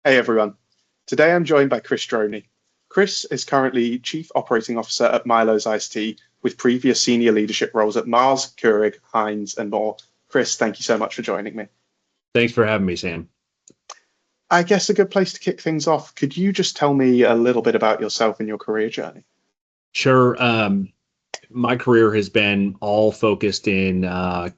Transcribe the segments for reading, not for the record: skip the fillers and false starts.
Hey everyone. Today I'm joined by Chris Droney. Chris is currently Chief Operating Officer at Milo's Iced Tea with previous senior leadership roles at Mars, Keurig, Heinz, and more. Chris, thank you so much for joining me. Thanks for having me, Sam. I guess a good place to kick things off. Could you just tell me a little bit about yourself and your career journey? Sure. My career has been all focused in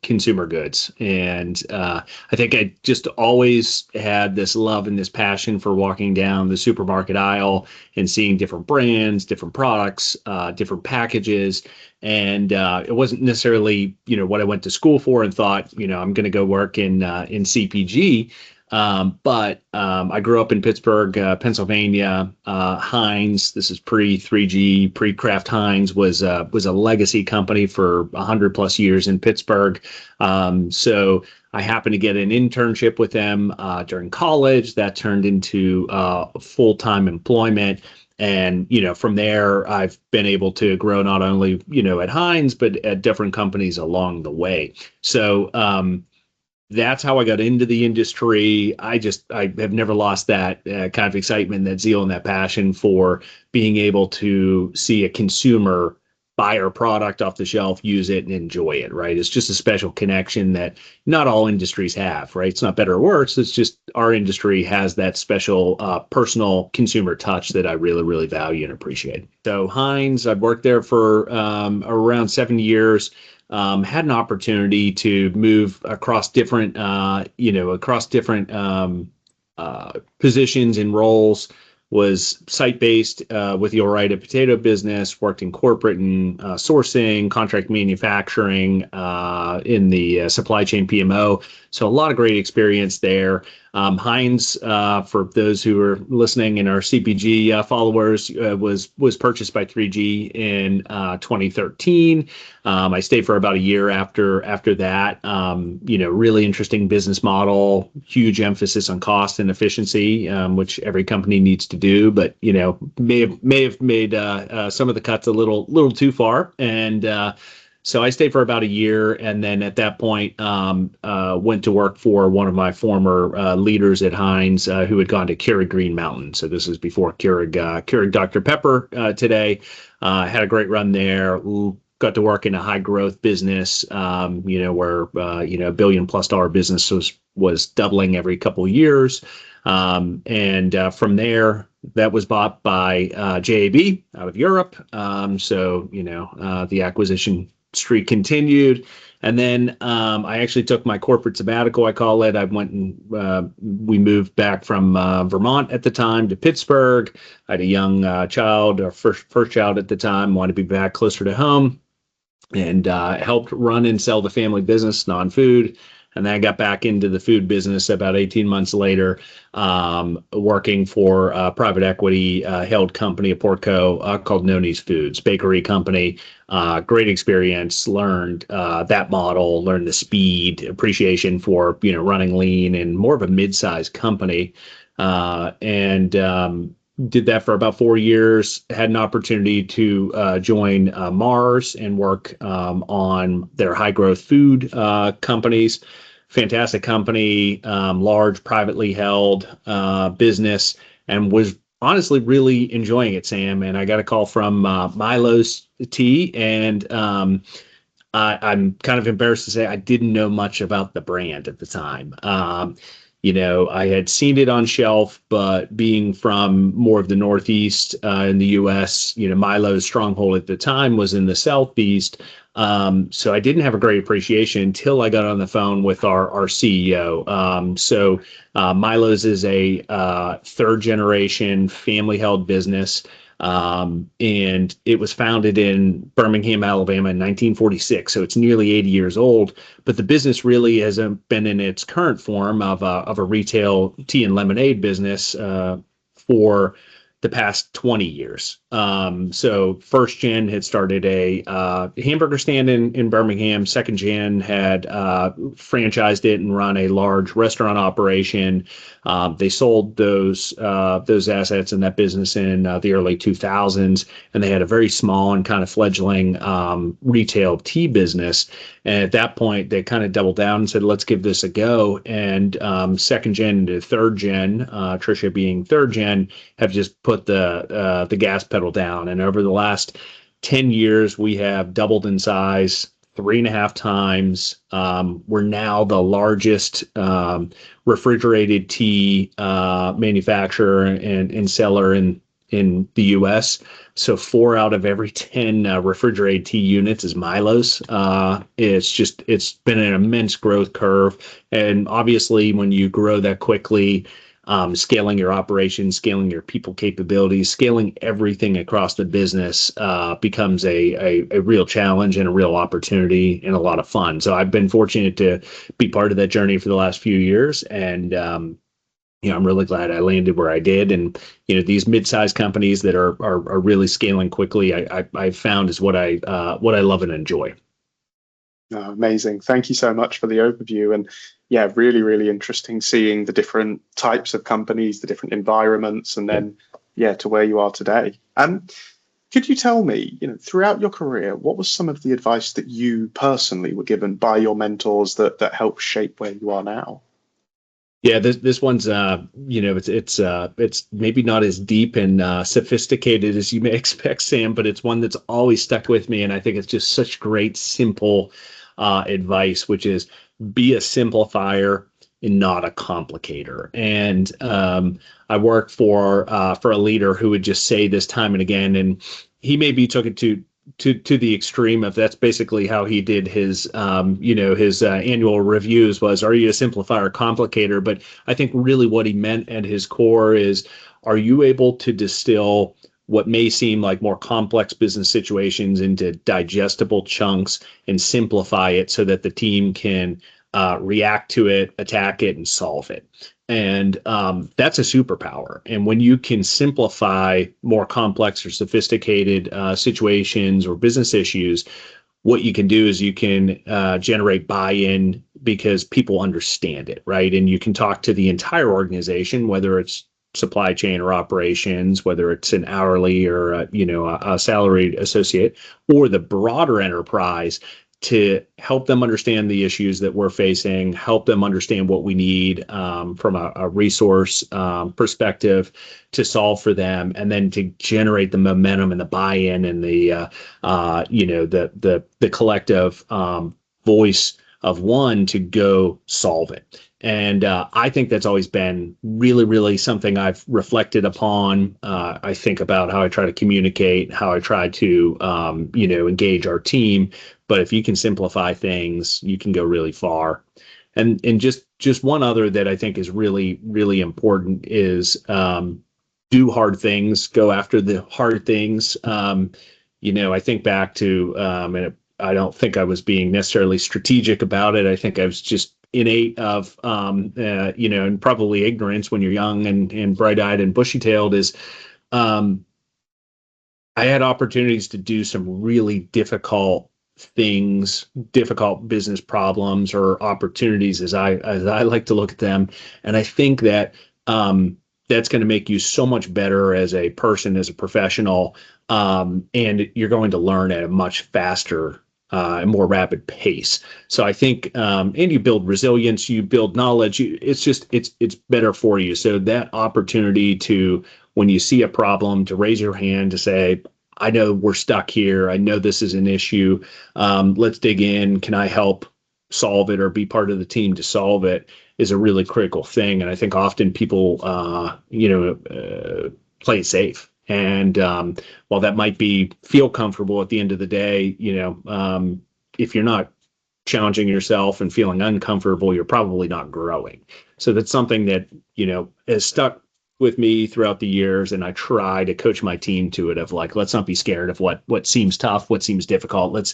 consumer goods. And I think I just always had this love and this passion for walking down the supermarket aisle and seeing different brands, different products, different packages. And it wasn't necessarily, what I went to school for and thought, I'm going to go work in CPG. But I grew up in Pittsburgh, Pennsylvania. Heinz, this is pre-3G, pre-Kraft Heinz was a legacy company for 100 plus years in Pittsburgh. So I happened to get an internship with them during college. That turned into full-time employment. And, from there, I've been able to grow not only, at Heinz, but at different companies along the way. So, that's how I got into the industry. I have never lost that kind of excitement, that zeal, and that passion for being able to see a consumer buy our product off the shelf, use it, and enjoy it, right? It's just a special connection that not all industries have, right? It's not better or worse. It's just our industry has that special personal consumer touch that I really, really value and appreciate. So Heinz, I've worked there for around 7 years. Had an opportunity to move across different, positions and roles. Was site-based with the Ore-Ida potato business, worked in corporate and sourcing, contract manufacturing, in the supply chain PMO. So a lot of great experience there. Heinz, for those who are listening and are CPG followers, was purchased by 3G in 2013. I stayed for about a year after that. Really interesting business model, huge emphasis on cost and efficiency, which every company needs to do, but may have made some of the cuts a little too far. And so I stayed for about a year, and then at that point, went to work for one of my former leaders at Heinz, who had gone to Keurig Green Mountain. So this is before Keurig Dr. Pepper today. Had a great run there. Got to work in a high growth business, where $1 billion+ business was doubling every couple of years. And from there, that was bought by JAB out of Europe. So the acquisition streak continued. And then I actually took my corporate sabbatical, I call it. I went and we moved back from Vermont at the time to Pittsburgh. I had a young child, our first child at the time, wanted to be back closer to home, and helped run and sell the family business, non-food. And then I got back into the food business about 18 months later, working for a private equity held company, a Portco, called Noni's Foods, bakery company. Great experience, learned that model, learned the speed, appreciation for, running lean and more of a mid-sized company. And did that for about 4 years, had an opportunity to join Mars and work on their high growth food companies. Fantastic company, large privately held business, and was honestly really enjoying it, Sam. And I got a call from Milo's Tea, and I'm kind of embarrassed to say I didn't know much about the brand at the time. I had seen it on shelf, but being from more of the Northeast in the U.S., Milo's stronghold at the time was in the Southeast. So I didn't have a great appreciation until I got on the phone with our CEO. So Milo's is a third generation family held business. And it was founded in Birmingham, Alabama in 1946. So it's nearly 80 years old, but the business really hasn't been in its current form of a retail tea and lemonade business, for the past 20 years. So first gen had started a hamburger stand in Birmingham. Second gen had franchised it and run a large restaurant operation. They sold those assets and that business in the early 2000s, and they had a very small and kind of fledgling retail tea business. And at that point, they kind of doubled down and said, let's give this a go. And second gen to third gen, Trisha being third gen, have just put the gas pedal down. And over the last 10 years, we have doubled in size 3.5 times. We're now the largest refrigerated tea manufacturer and seller in the U.S. So 4 out of every 10 refrigerated tea units is Milo's. It's been an immense growth curve. And obviously, when you grow that quickly, scaling your operations, scaling your people capabilities, scaling everything across the business becomes a real challenge and a real opportunity and a lot of fun. So I've been fortunate to be part of that journey for the last few years. And I'm really glad I landed where I did. And these mid-sized companies that are really scaling quickly, I found is what I love and enjoy. Oh, amazing. Thank you so much for the overview. And yeah, really, really interesting seeing the different types of companies, the different environments, and then, to where you are today. Could you tell me, throughout your career, what was some of the advice that you personally were given by your mentors that helped shape where you are now? Yeah, this one's it's maybe not as deep and sophisticated as you may expect, Sam, but it's one that's always stuck with me, and I think it's just such great, simple advice, which is be a simplifier and not a complicator. And I worked for a leader who would just say this time and again, and he maybe took it to the extreme of that's basically how he did his annual reviews was, are you a simplifier or complicator? But I think really what he meant at his core is, are you able to distill what may seem like more complex business situations into digestible chunks and simplify it so that the team can react to it, attack it, and solve it? And that's a superpower. And when you can simplify more complex or sophisticated situations or business issues, what you can do is you can generate buy-in because people understand it, right? And you can talk to the entire organization, whether it's supply chain or operations, whether it's an hourly or a salaried associate, or the broader enterprise, to help them understand the issues that we're facing, help them understand what we need from a resource perspective to solve for them, and then to generate the momentum and the buy-in and the collective voice of one to go solve it. And I think that's always been really, really something I've reflected upon. I think about how I try to communicate, how I try to, engage our team. But if you can simplify things, you can go really far. And just one other that I think is really, really important is do hard things, go after the hard things. I think back to, and I don't think I was being necessarily strategic about it. I think I was just innate of, and probably ignorance when you're young and bright-eyed and bushy-tailed is, I had opportunities to do some really difficult things, difficult business problems or opportunities as I like to look at them. And I think that that's going to make you so much better as a person, as a professional, and you're going to learn at a much faster and more rapid pace. So I think, and you build resilience, you build knowledge. It's better for you. So that opportunity to, when you see a problem, to raise your hand to say, I know we're stuck here. I know this is an issue. Let's dig in. Can I help solve it or be part of the team to solve it, is a really critical thing. And I think often people, play it safe. And while that might feel comfortable at the end of the day, if you're not challenging yourself and feeling uncomfortable, you're probably not growing. So that's something that, has stuck with me throughout the years. And I try to coach my team to it of like, let's not be scared of what seems tough, what seems difficult. Let's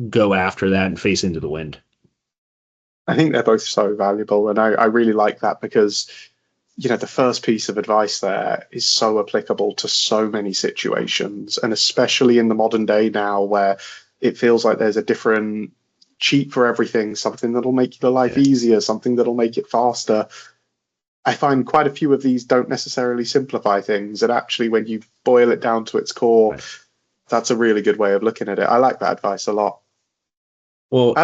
go after that and face into the wind. I think they're both so valuable. And I really like that because the first piece of advice there is so applicable to so many situations, and especially in the modern day now where it feels like there's a different cheat for everything, something that'll make your life easier, something that'll make it faster. I find quite a few of these don't necessarily simplify things. And actually, when you boil it down to its core, that's a really good way of looking at it. I like that advice a lot. Well,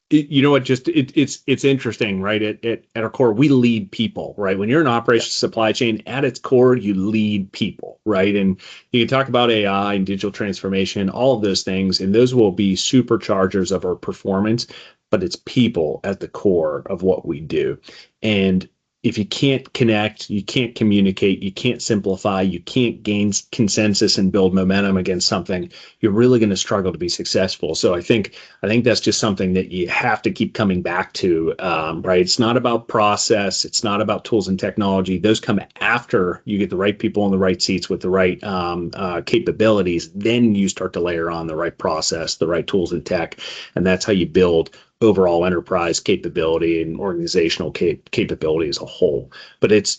you know what? It's interesting, right? At our core, we lead people, right? When you're in operations supply chain, at its core, you lead people, right? And you can talk about AI and digital transformation, all of those things, and those will be superchargers of our performance. But it's people at the core of what we do, and if you can't connect, you can't communicate, you can't simplify, you can't gain consensus and build momentum against something, you're really going to struggle to be successful. So I think that's just something that you have to keep coming back to, right? It's not about process. It's not about tools and technology. Those come after you get the right people in the right seats with the right capabilities. Then you start to layer on the right process, the right tools and tech. And that's how you build overall enterprise capability and organizational capability as a whole. But it's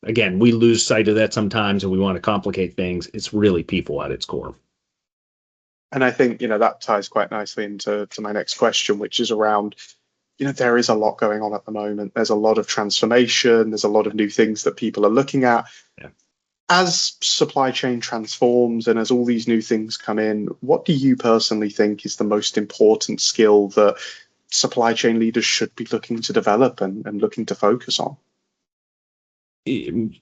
again, we lose sight of that sometimes and we want to complicate things. It's really people at its core. And I think, that ties quite nicely into my next question, which is around, there is a lot going on at the moment. There's a lot of transformation. There's a lot of new things that people are looking at. Yeah. As supply chain transforms and as all these new things come in, what do you personally think is the most important skill that supply chain leaders should be looking to develop and looking to focus on? I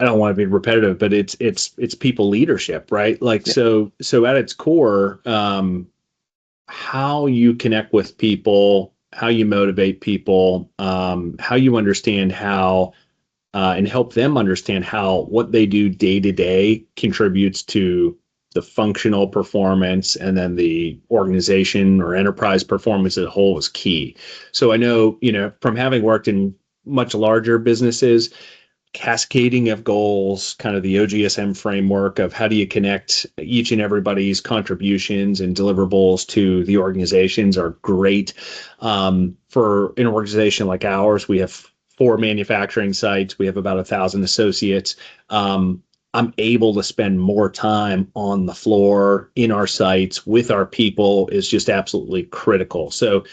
don't want to be repetitive, but it's people leadership, right? Like, so at its core, how you connect with people, how you motivate people, how you understand how and help them understand how what they do day to day contributes to the functional performance, and then the organization or enterprise performance as a whole is key. So I know, from having worked in much larger businesses, cascading of goals, kind of the OGSM framework of how do you connect each and everybody's contributions and deliverables to the organizations are great. For an organization like ours, we have 4 manufacturing sites. We have about 1,000 associates. I'm able to spend more time on the floor in our sites with our people is just absolutely critical. So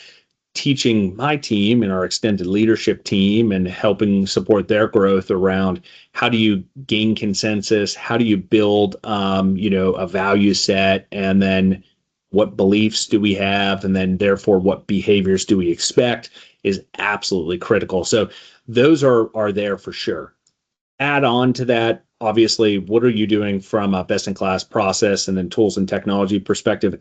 teaching my team and our extended leadership team and helping support their growth around how do you gain consensus, how do you build, a value set, and then what beliefs do we have, and then therefore what behaviors do we expect is absolutely critical. So those are there for sure. Add on to that, obviously, what are you doing from a best-in-class process and then tools and technology perspective?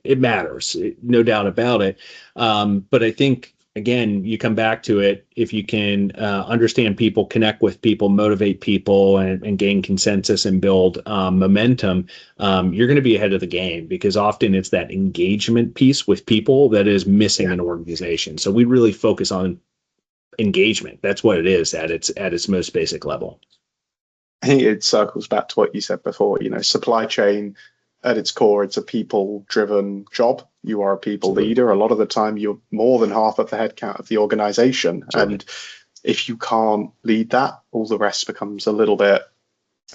It matters, no doubt about it. But I think, again, you come back to it. If you can understand people, connect with people, motivate people, and gain consensus and build momentum, you're going to be ahead of the game, because often it's that engagement piece with people that is missing in an organization. So we really focus on engagement. That's what it is at its most basic level. I think it circles back to what you said before. Supply chain at its core, it's a people-driven job. You are a people leader. A lot of the time, you're more than half of the headcount of the organization. And if you can't lead that, all the rest becomes a little bit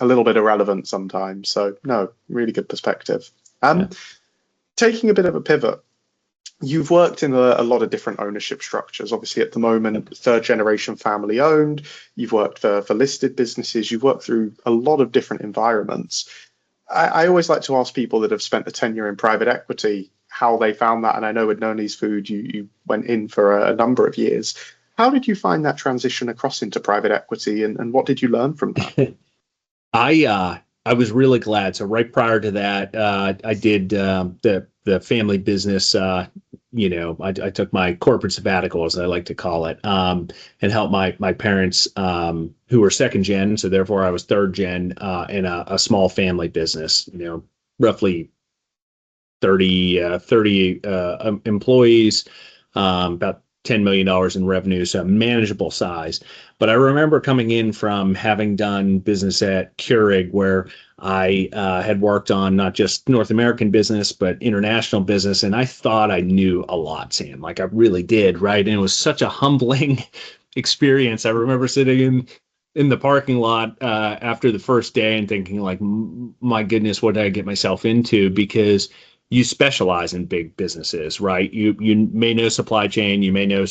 irrelevant sometimes. So no, really good perspective. Taking a bit of a pivot, you've worked in a lot of different ownership structures. Obviously, at the moment, third generation family owned. You've worked for listed businesses. You've worked through a lot of different environments. I always like to ask people that have spent a tenure in private equity how they found that. And I know with Noni's Food, you went in for a number of years. How did you find that transition across into private equity, and what did you learn from that? I was really glad. So right prior to that, I did the family business. I took my corporate sabbatical, as I like to call it, and helped my parents, who were second gen. So therefore, I was third gen in a small family business. Roughly 30 employees, about $10 million in revenue, so manageable size. But I remember coming in from having done business at Keurig, where I had worked on not just North American business, but international business. And I thought I knew a lot, Sam, like I really did, right? And it was such a humbling experience. I remember sitting in the parking lot after the first day and thinking, like, my goodness, what did I get myself into? Because you specialize in big businesses, right? You may know supply chain, you may know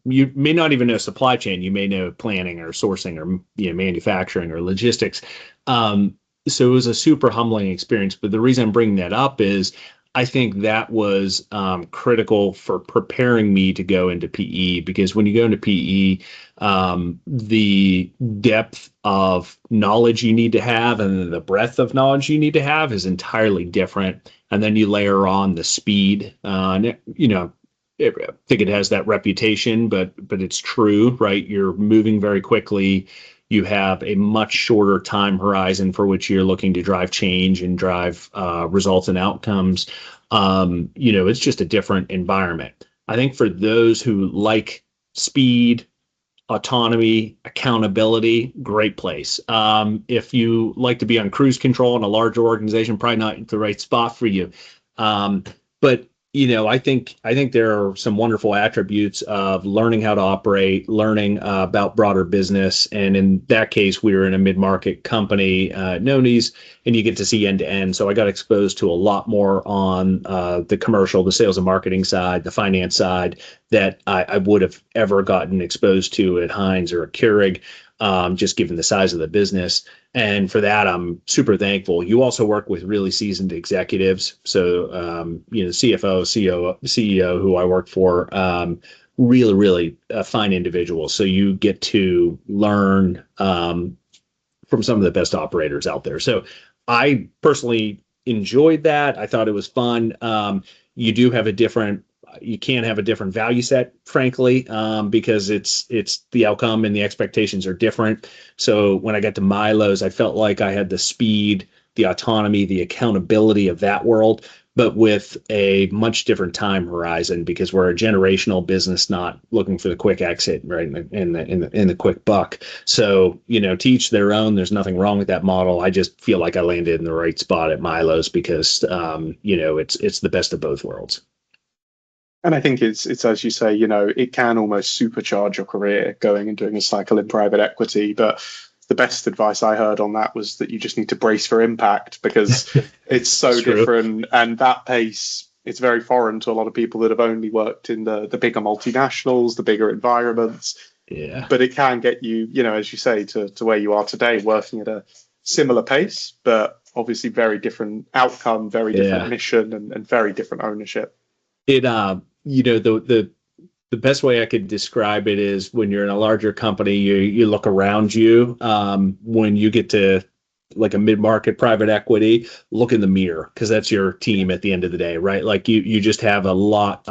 you may not even know supply chain, you may know planning or sourcing or manufacturing or logistics. So it was a super humbling experience. But the reason I'm bringing that up is I think that was critical for preparing me to go into PE, because when you go into PE, the depth of knowledge you need to have and the breadth of knowledge you need to have is entirely different. And then you layer on the speed. I think it has that reputation, but it's true, right? You're moving very quickly. You have a much shorter time horizon for which you're looking to drive change and drive results and outcomes. It's just a different environment. I think for those who like speed, autonomy, accountability, great place. If you like to be on cruise control in a larger organization, probably not the right spot for you. But I think there are some wonderful attributes of learning how to operate, learning about broader business. And in that case, we were in a mid-market company, Nonies, and you get to see end to end. So I got exposed to a lot more on the commercial, the sales and marketing side, the finance side that I would have ever gotten exposed to at Heinz or at Keurig, just given the size of the business. And for that, I'm super thankful. You also work with really seasoned executives. So, CFO, CEO, who I work for, really, really fine individuals. So you get to learn from some of the best operators out there. So I personally enjoyed that. I thought it was fun. You can have a different value set, frankly, because it's the outcome and the expectations are different. So when I got to Milo's, I felt like I had the speed, the autonomy, the accountability of that world, but with a much different time horizon, because we're a generational business, not looking for the quick exit, right? In the quick buck. So, to each their own. There's nothing wrong with that model. I just feel like I landed in the right spot at Milo's because, it's the best of both worlds. And I think it's as you say, it can almost supercharge your career going and doing a cycle in private equity. But the best advice I heard on that was that you just need to brace for impact, because it's so different. And that pace, it's very foreign to a lot of people that have only worked in the bigger multinationals, the bigger environments. Yeah. But it can get you, as you say, to where you are today, working at a similar pace, but obviously very different outcome, very different mission, and very different ownership. It the best way I could describe it is when you're in a larger company, you look around you. When you get to like a mid-market private equity, look in the mirror, because that's your team at the end of the day, right? Like you just have a lot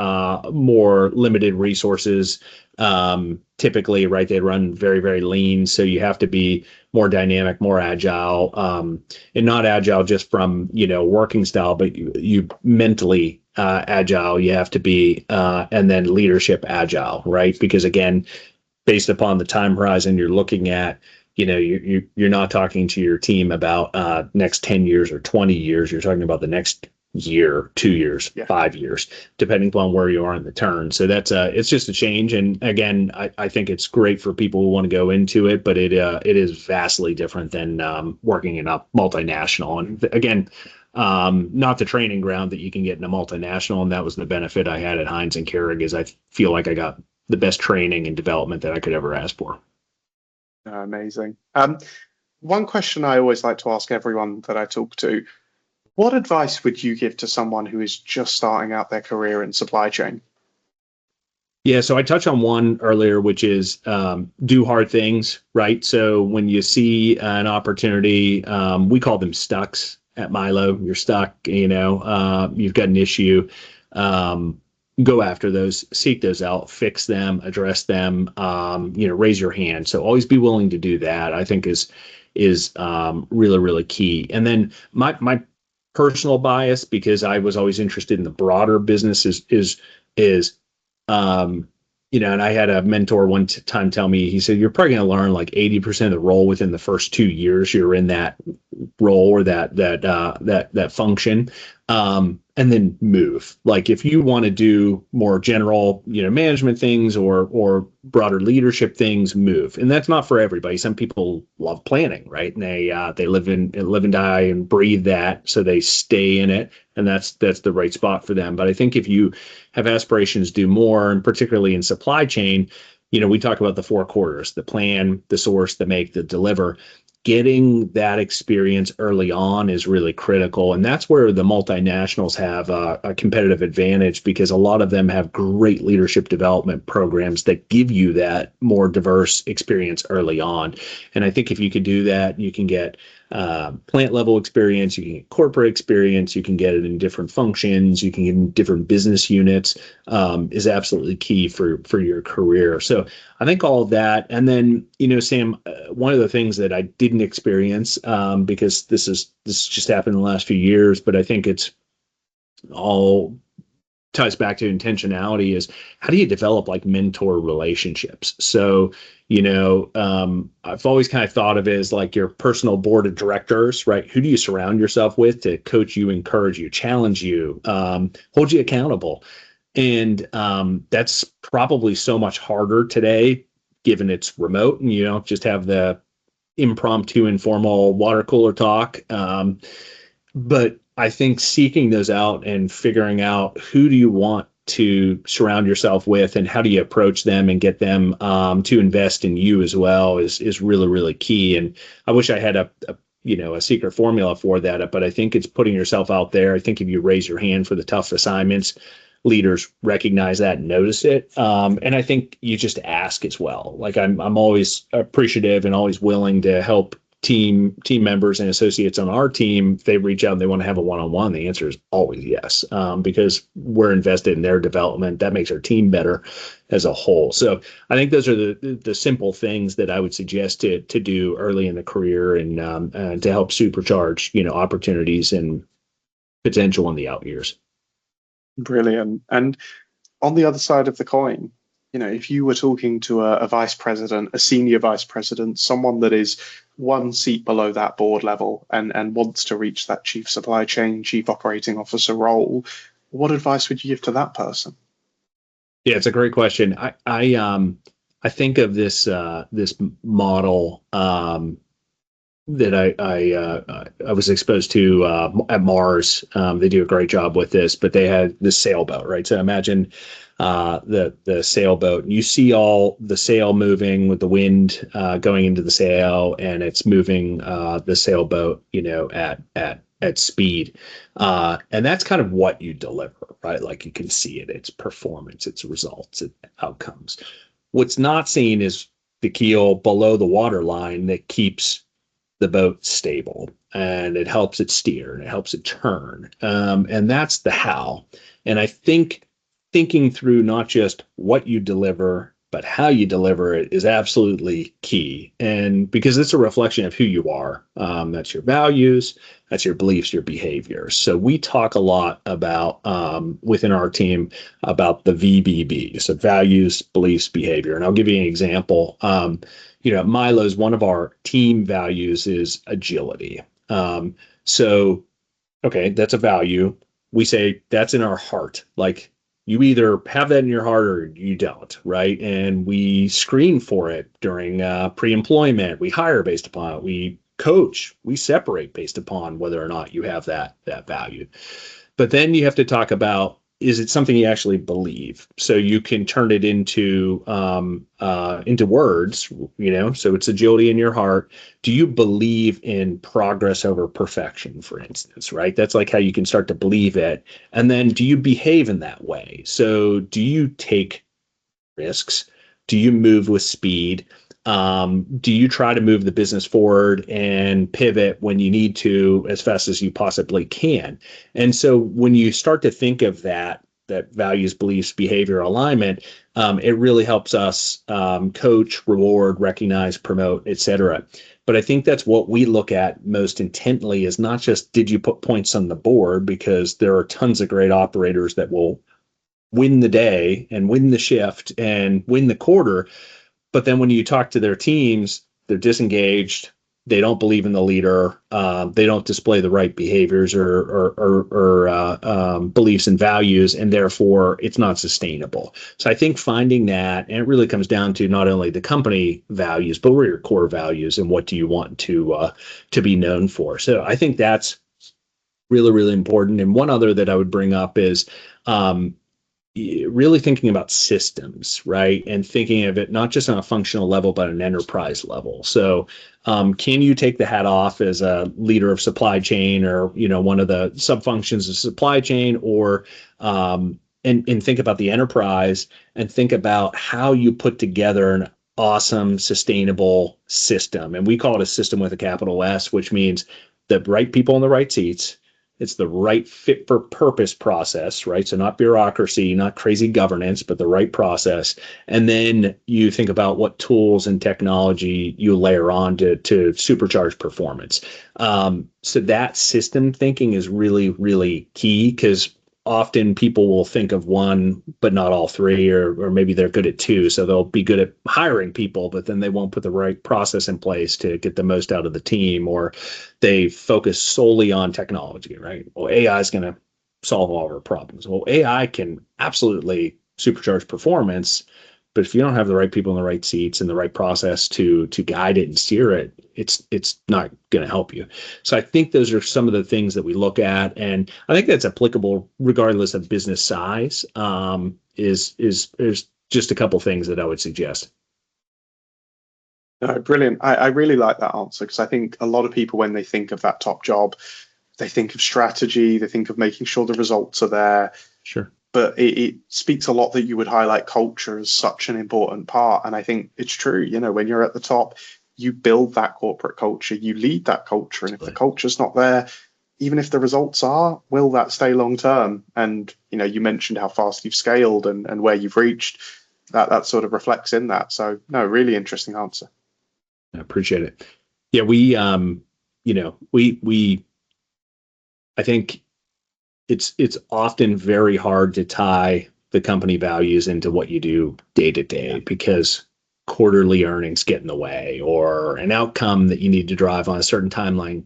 more limited resources. Typically, right, they run very, very lean, so you have to be more dynamic, more agile, and not agile just from working style, but you mentally agile. You have to be, and then leadership agile, right? Because again, based upon the time horizon you're looking at, you're not talking to your team about next 10 years or 20 years. You're talking about the next year, 2 years, 5 years, depending upon where you are in the turn. So that's it's just a change. And again, I think it's great for people who want to go into it, but it is vastly different than working in a multinational. And again, not the training ground that you can get in a multinational. And that was the benefit I had at Heinz and Keurig, is I feel like I got the best training and development that I could ever ask for. Amazing. One question I always like to ask everyone that I talk to: what advice would you give to someone who is just starting out their career in supply chain? Yeah, so I touched on one earlier, which is do hard things, right? So when you see an opportunity, we call them stucks at Milo. You're stuck, you've got an issue. Go after those, seek those out, fix them, address them, raise your hand. So always be willing to do that, I think is really, really key. And then my personal bias, because I was always interested in the broader business, is and I had a mentor one time tell me, he said, you're probably going to learn like 80% of the role within the first 2 years you're in that role or that function. And then move. Like if you want to do more general, management things or broader leadership things, move. And that's not for everybody. Some people love planning, right? And they live and die and breathe that, so they stay in it, and that's the right spot for them. But I think if you have aspirations to do more, and particularly in supply chain, we talk about the four quarters: the plan, the source, the make, the deliver. Getting that experience early on is really critical. And that's where the multinationals have a competitive advantage, because a lot of them have great leadership development programs that give you that more diverse experience early on. And I think if you could do that, you can get plant level experience, you can get corporate experience, you can get it in different functions, you can get in different business units, is absolutely key for your career. So I think all of that. And then, Sam, one of the things that I didn't experience, because this just happened in the last few years, but I think it's all ties back to intentionality, is how do you develop like mentor relationships? So, I've always kind of thought of it as like your personal board of directors, right? Who do you surround yourself with to coach you, encourage you, challenge you, hold you accountable? And that's probably so much harder today, given it's remote and you don't just have the impromptu, informal water cooler talk. But I think seeking those out and figuring out who do you want to surround yourself with and how do you approach them and get them to invest in you as well is really, really key. And I wish I had a secret formula for that, but I think it's putting yourself out there. I think if you raise your hand for the tough assignments, leaders recognize that and notice it. And I think you just ask as well. Like I'm always appreciative and always willing to help team members and associates on our team. If they reach out and they want to have a one-on-one, the answer is always yes, because we're invested in their development. That makes our team better as a whole. So I think those are the simple things that I would suggest to do early in the career and to help supercharge opportunities and potential in the out years. Brilliant. And on the other side of the coin, if you were talking to a vice president, a senior vice president, someone that is one seat below that board level and wants to reach that chief supply chain, chief operating officer role, what advice would you give to that person? Yeah, it's a great question. I think of this model that I was exposed to at Mars. They do a great job with this, but they had this sailboat, right? So imagine the sailboat. You see all the sail moving with the wind going into the sail, and it's moving the sailboat, at speed. And that's kind of what you deliver, right? Like you can see it, its performance, its results, its outcomes. What's not seen is the keel below the water line that keeps the boat stable, and it helps it steer and it helps it turn. And that's the how. And I think thinking through not just what you deliver, but how you deliver it is absolutely key. And because it's a reflection of who you are, that's your values, that's your beliefs, your behaviors. So we talk a lot about within our team about the VBB, so values, beliefs, behavior. And I'll give you an example. Milo's one of our team values is agility. So, okay, that's a value. We say that's in our heart. Like you either have that in your heart or you don't, right? And we screen for it during pre-employment. We hire based upon it. We coach. We separate based upon whether or not you have that value. But then you have to talk about, is it something you actually believe? So you can turn it into words, so it's agility in your heart. Do you believe in progress over perfection, for instance, right? That's like how you can start to believe it. And then do you behave in that way? So do you take risks? Do you move with speed? Do you try to move the business forward and pivot when you need to as fast as you possibly can? And so when you start to think of that values, beliefs, behavior alignment, it really helps us coach, reward, recognize, promote, et cetera. But I think that's what we look at most intently, is not just did you put points on the board, because there are tons of great operators that will win the day and win the shift and win the quarter. But then when you talk to their teams, they're disengaged. They don't believe in the leader. They don't display the right behaviors or beliefs and values, and therefore it's not sustainable. So I think finding that, and it really comes down to not only the company values, but what are your core values and what do you want to be known for. So I think that's really, really important. And one other that I would bring up is really thinking about systems, right? And thinking of it not just on a functional level, but an enterprise level. So can you take the hat off as a leader of supply chain or, one of the sub-functions of supply chain, or and think about the enterprise and think about how you put together an awesome, sustainable system. And we call it a system with a capital S, which means the right people in the right seats. It's the right fit for purpose process, right? So not bureaucracy, not crazy governance, but the right process. And then you think about what tools and technology you layer on to supercharge performance. So that system thinking is really, really key, because often people will think of one, but not all three, or maybe they're good at two. So they'll be good at hiring people, but then they won't put the right process in place to get the most out of the team, or they focus solely on technology, right? Well, AI is going to solve all of our problems. Well, AI can absolutely supercharge performance, but if you don't have the right people in the right seats and the right process to guide it and steer it, it's not going to help you. So I think those are some of the things that we look at, and I think that's applicable regardless of business size. Is just a couple things that I would suggest. No, brilliant. I really like that answer, because I think a lot of people, when they think of that top job, they think of strategy, they think of making sure the results are there. Sure. But it speaks a lot that you would highlight culture as such an important part. And I think it's true. When you're at the top, you build that corporate culture, you lead that culture. And if the culture's not there, even if the results are, will that stay long term? And, you mentioned how fast you've scaled and where you've reached. That sort of reflects in that. So, no, really interesting answer. I appreciate it. Yeah, we I think it's often very hard to tie the company values into what you do day to day, because quarterly earnings get in the way, or an outcome that you need to drive on a certain timeline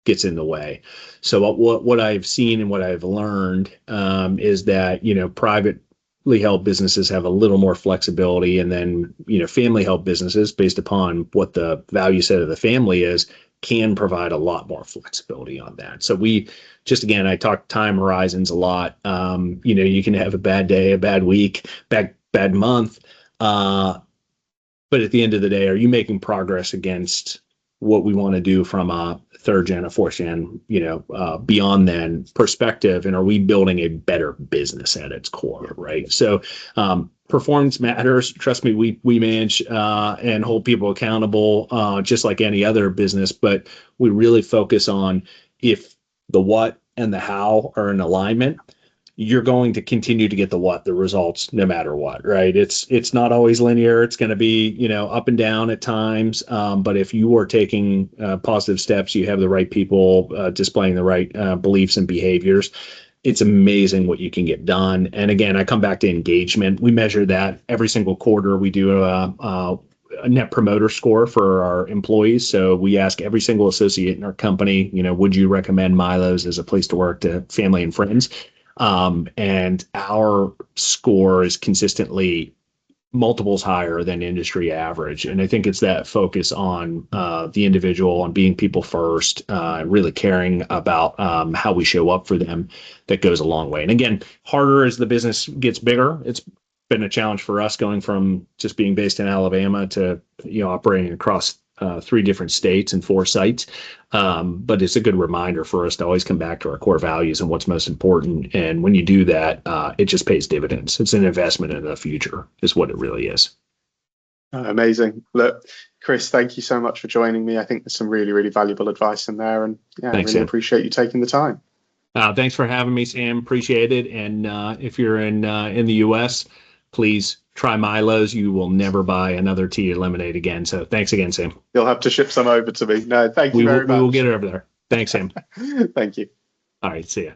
gets in the way. So what I've seen and what I've learned is that, privately held businesses have a little more flexibility, and then, family held businesses, based upon what the value set of the family is, can provide a lot more flexibility on that. So again, I talk time horizons a lot. You can have a bad day, a bad week, bad month. But at the end of the day, are you making progress against what we want to do from a third gen, a fourth gen, beyond then perspective? And are we building a better business at its core, right? So performance matters. Trust me, we manage and hold people accountable just like any other business, but we really focus on, if the what and the how are in alignment, you're going to continue to get the results no matter what, right? It's not always linear. It's going to be, up and down at times. But if you are taking positive steps, you have the right people displaying the right beliefs and behaviors, it's amazing what you can get done. And again, I come back to engagement. We measure that every single quarter. We do a net promoter score for our employees. So we ask every single associate in our company, would you recommend Milo's as a place to work to family and friends? And our score is consistently multiples higher than industry average. And I think it's that focus on the individual, on being people first, really caring about how we show up for them, that goes a long way. And again, harder as the business gets bigger. It's been a challenge for us going from just being based in Alabama to operating across 3 different states and 4 sites. But it's a good reminder for us to always come back to our core values and what's most important. And when you do that, it just pays dividends. It's an investment in the future, is what it really is. Amazing. Look, Chris, thank you so much for joining me. I think there's some really, really valuable advice in there. And yeah, Thanks, I really Sam. appreciate you taking the time. Thanks for having me, Sam. Appreciate it. And if you're in the U.S., please try Milo's. You will never buy another tea or lemonade again. So thanks again, Sam. You'll have to ship some over to me. No, thank you very much. We will get it over there. Thanks, Sam. Thank you. All right. See ya.